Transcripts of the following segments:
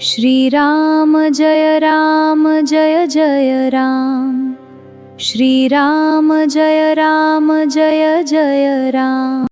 श्रीराम जय जय राम। श्रीराम जय जय राम।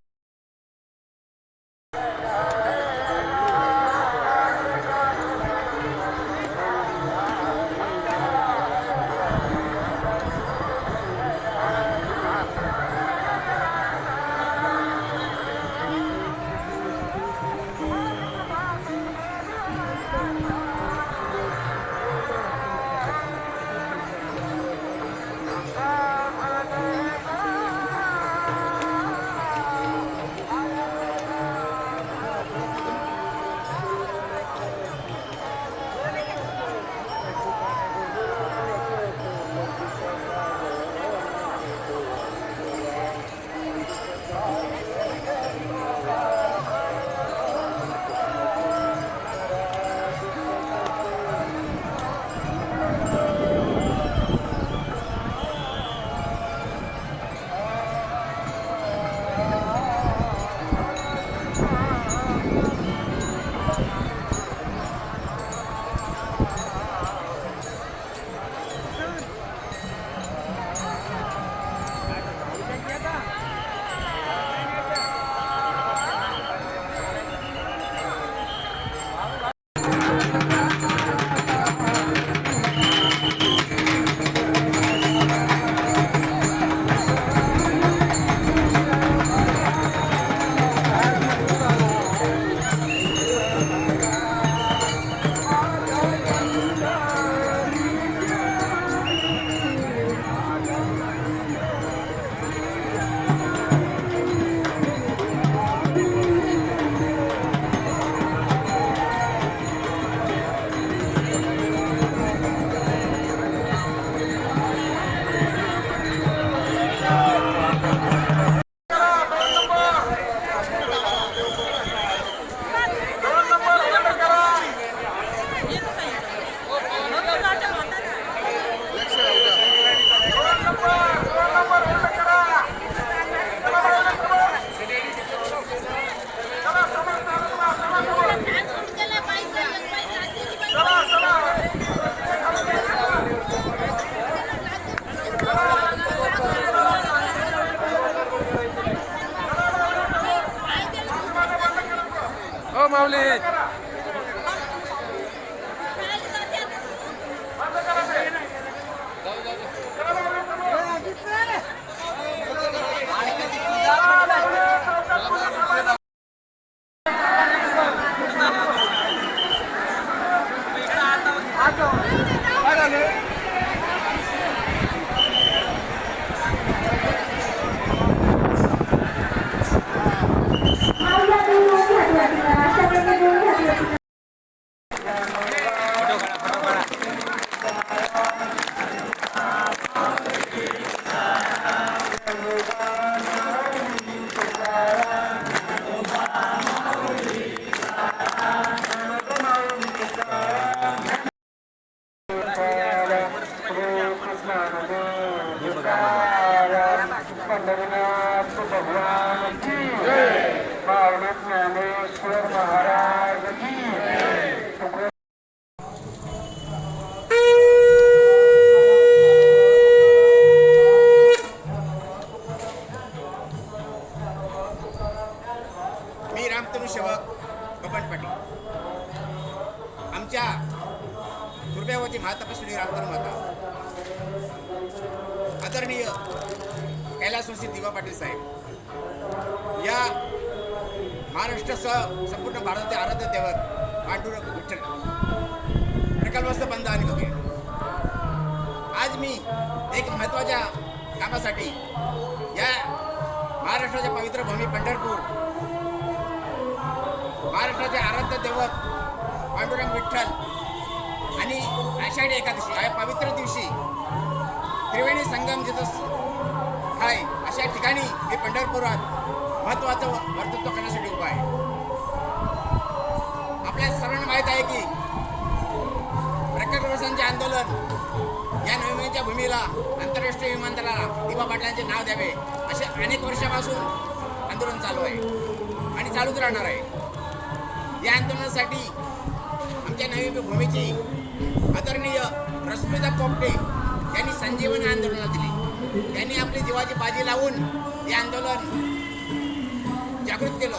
हो माऊली सेवक बबन पाटील आमच्या दुर्दैवाची महातपस्वी रामधर्म माता आदरणीय कैलासवासी दिवा पाटील साहेब या महाराष्ट्रासह संपूर्ण भारताचे आराध्य दैवत पांडुरंग विठ्ठल प्रकल्पस्थ बंद आणि वगैरे आज मी एक महत्त्वाच्या कामासाठी या महाराष्ट्राच्या पवित्र भूमी पंढरपूर महाराष्ट्राचे आराध्य दैवत पांडुरंग विठ्ठल आणि आषाढी एकादशी या पवित्र दिवशी त्रिवेणी संगम जिथं आहे अशा ठिकाणी मी पंढरपुरात महत्त्वाचं वर्तृत्व करण्यासाठी उभा आहे. आपल्या सर्वांना माहीत आहे की प्रकल्पग्रस्तांचे आंदोलन या नवीनच्या भूमीला आंतरराष्ट्रीय विमानतळाला दिवा पाटलांचे नाव द्यावे असे अनेक वर्षापासून आंदोलन चालू आहे आणि चालूच राहणार आहे. या आंदोलनासाठी आमच्या आमच्या नवी भूमीची आदरणीय रश्मिता पोपटे यांनी संजीवनी आंदोलनाला दिली. त्यांनी आपली जीवाची बाजी लावून हे आंदोलन जागृत केलं,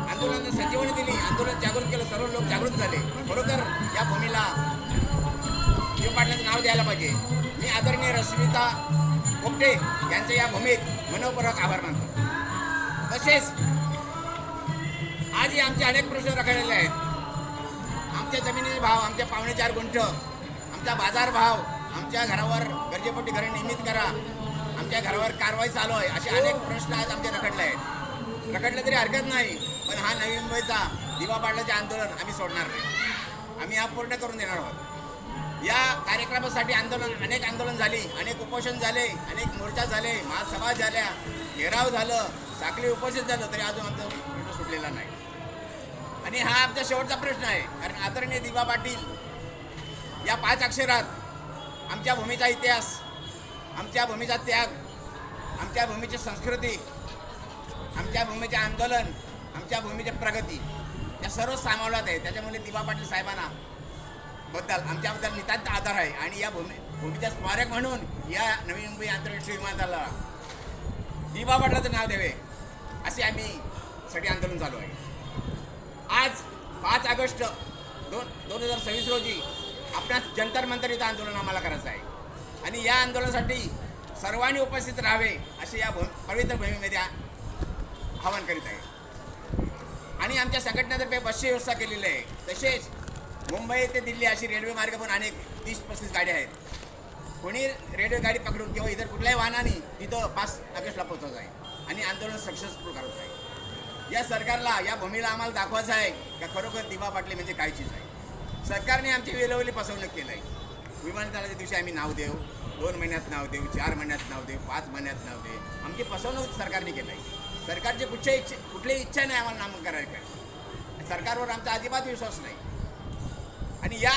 आंदोलनाला संजीवनी दिली, आंदोलन जागृत केलं, सर्व लोक जागृत झाले. खरोखर या भूमीला शिव पाटलांचं नाव द्यायला पाहिजे. मी आदरणीय रश्मिता पोपटे यांचं या भूमीत मनोपूर्वक आभार मानतो. तसेच आजही आमचे अनेक प्रश्न रखडलेले आहेत. आमच्या जमिनीचे भाव, आमच्या 4.5 गुंठ, आमचा बाजार भाव, आमच्या घरावर गरजेपोटी घरे निर्मित करा, आमच्या घरावर कारवाई चालू आहे, असे अनेक प्रश्न आज आमचे रखडले आहेत. रखडले तरी हरकत नाही, पण हा नवी मुंबईचा दिवा पाडल्याचे आंदोलन आम्ही सोडणार नाही. आम्ही हा पूर्ण करून देणार आहोत. या कार्यक्रमासाठी अनेक आंदोलन झाली, अनेक उपोषण झाले, अनेक मोर्चा झाले, महासभा झाल्या, घेराव झालं, साखळी उपोषण झालं, तरी अजून आमचा प्रश्न सुटलेला नाही. आणि हा आमचा शेवटचा प्रश्न आहे. कारण आदरणीय दिवा पाटील या 5 अक्षरात आमच्या भूमीचा इतिहास, आमच्या भूमीचा त्याग, आमच्या भूमीची संस्कृती, आमच्या भूमीचे आंदोलन, आमच्या भूमीची प्रगती या सर्व सामावल्यात आहे. त्याच्यामुळे दिवा पाटील साहेबांना आमच्याबद्दल नितांत आदर आहे. आणि या भूमीचा स्मारक म्हणून या नवी मुंबई आंतरराष्ट्रीय विमानतळाला दिवा पाटलाचं नाव द्यावे असे आम्ही साठी आंदोलन चालू आहे. आज 5 ऑगस्ट 2026 रोजी आपणास जंतर मंतर इथं आंदोलन आम्हाला करायचं आहे. आणि या आंदोलनासाठी सर्वांनी उपस्थित राहावे असे या पवित्र भूमीमध्ये आवाहन करीत आहे. आणि आमच्या संघटनेतर्फे बसची व्यवस्था केलेली आहे. तसेच मुंबई ते दिल्ली अशी रेल्वे मार्ग पण अनेक 30-35 गाड्या आहेत. कोणी रेल्वे गाडी पकडून किंवा इतर कुठल्याही वाहनाने तिथं 5 ऑगस्टला पोहोचवत आहे आणि आंदोलन सक्सेसफुल करत आहे. या सरकारला, या भूमीला आम्हाला दाखवायचं आहे का खरोखर दिवा पाटले म्हणजे काय चीज आहे. सरकारने आमची वेळोवेळी फसवणूक केलं आहे. विमानतळाच्या दिवशी आम्ही नाव देऊ, 2 महिन्यात नाव देऊ, 4 महिन्यात नाव देऊ, 5 महिन्यात नाव देऊ. आमची फसवणूक सरकारने केलं आहे. सरकारची कुठलीही इच्छा नाही आम्हाला नामकरण करायचं. सरकारवर आमचा अजिबात विश्वास नाही. आणि या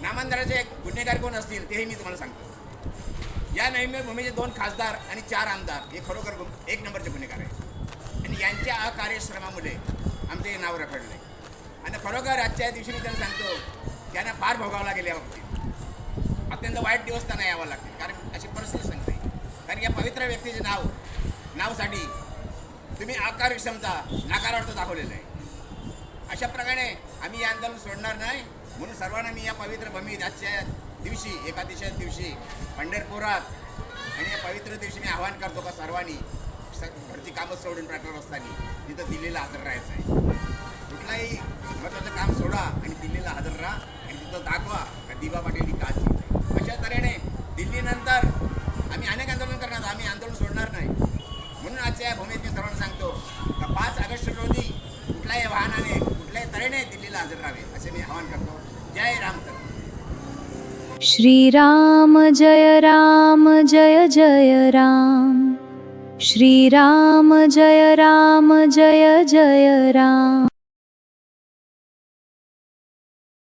नामांतराचे गुन्हेगार कोण असतील तेही मी तुम्हाला सांगतो. या नवी भूमीचे 2 खासदार आणि 4 आमदार हे खरोखर 1 नंबरचे गुन्हेगार आहेत. आणि यांच्या अकार्यश्रमामुळे आमचे हे नाव रखडले. आणि खरोखर आजच्या दिवशी मी त्यांना सांगतो त्यांना फार भोगावं लागेल या बाबतीत. अत्यंत वाईट दिवस त्यांना यावं लागतील. कारण अशी परिस्थिती सांगते. कारण या पवित्र व्यक्तीचे नावसाठी तुम्ही अकार्यक्षमता, नकारार्थ दाखवलेलं आहे. अशा प्रकारे आम्ही हे आंदोलन सोडणार नाही. म्हणून सर्वांना मी या पवित्र भूमीत आजच्या दिवशी, एकादशीच्या दिवशी पंढरपुरात आणि या पवित्र दिवशी मी आवाहन करतो का सर्वांनी घरची कामं सोडून ट्रॅक्टर असताना तिथं दिल्लीला हजर राहायचं आहे. कुठलाही महत्त्वाचं काम सोडा आणि दिल्लीला हजर राहा आणि तिथं दाखवा का दिवा पाटील ही का चीज. अशा तऱ्हेने दिल्लीनंतर आम्ही अनेक आंदोलन करणार, आम्ही आंदोलन सोडणार नाही. म्हणून आजच्या या भूमीत मी सर्वांना सांगतो का 5 ऑगस्ट रोजी कुठल्याही वाहनाने, कुठल्याही तऱ्हेने दिल्लीला हजर राहावे असे मी आवाहन करतो. जय राम. श्रीराम जय राम जय जय राम. श्रीराम जय राम जय जय राम.